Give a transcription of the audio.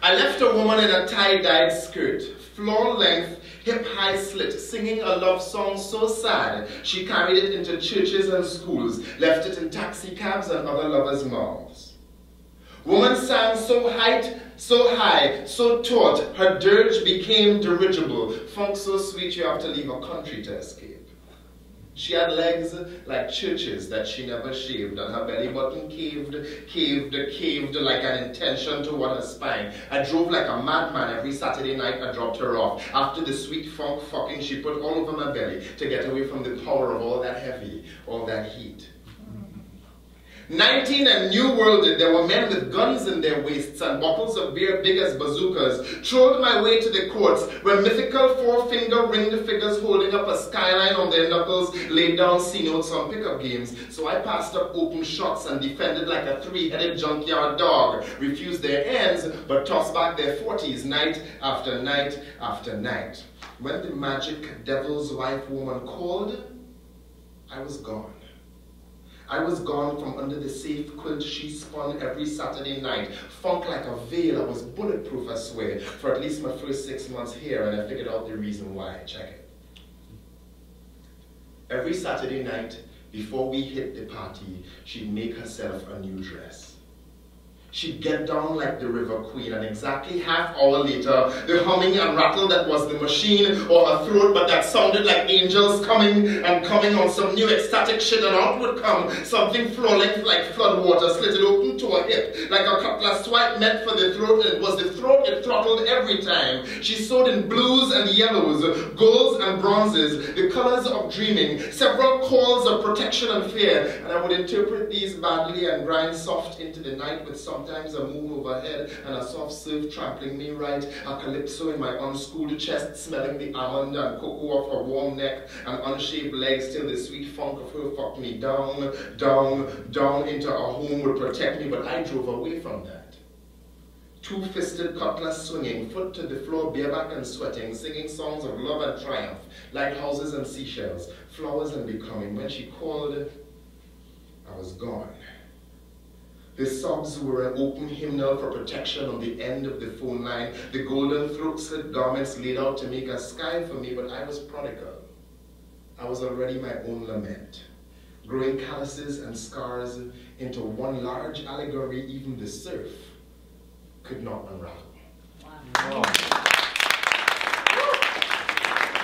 I left a woman in a tie-dyed skirt, floor-length, hip-high slit, singing a love song so sad she carried it into churches and schools, left it in taxi cabs and other lovers' mouths. Woman sang so high, so taut, her dirge became dirigible, funk so sweet you have to leave a country to escape. She had legs like churches that she never shaved, and her belly button caved like an intention toward her spine. I drove like a madman every Saturday night I dropped her off. After the sweet funk fucking she put all over my belly to get away from the power of all that heavy, all that heat. 19 and New Worlded, there were men with guns in their waists and bottles of beer big as bazookas. Trolled my way to the courts where mythical four-finger ringed figures holding up a skyline on their knuckles laid down C-notes on pickup games. So I passed up open shots and defended like a three-headed junkyard dog. Refused their ends, but tossed back their 40s night after night after night. When the magic devil's wife woman called, I was gone. I was gone from under the safe quilt she spun every Saturday night. Funk like a veil, I was bulletproof, I swear, for at least my first 6 months here, and I figured out the reason why. Check it. Every Saturday night, before we hit the party, she'd make herself a new dress. She'd get down like the River Queen, and exactly half hour later, the humming and rattle that was the machine or her throat, but that sounded like angels coming and coming on some new ecstatic shit, and out would come something floor-length like flood water, slitted open to her hip, like a cutlass swipe meant for the throat, and it was the throat it throttled every time. She sewed in blues and yellows, golds and bronzes, the colors of dreaming, several calls of protection and fear, and I would interpret these badly and grind soft into the night with sometimes a moon overhead and a soft surf trampling me right, a calypso in my unschooled chest, smelling the almond and cocoa of her warm neck and unshaved legs till the sweet funk of her fucked me down, down, down into a home would protect me, but I drove away from that. Two-fisted cutlass swinging, foot to the floor, bareback and sweating, singing songs of love and triumph, lighthouses and seashells, flowers and becoming. When she called, I was gone. The sobs were an open hymnal for protection on the end of the phone line, the golden throat-slit garments laid out to make a sky for me, but I was prodigal. I was already my own lament, growing calluses and scars into one large allegory even the surf could not unravel. Wow.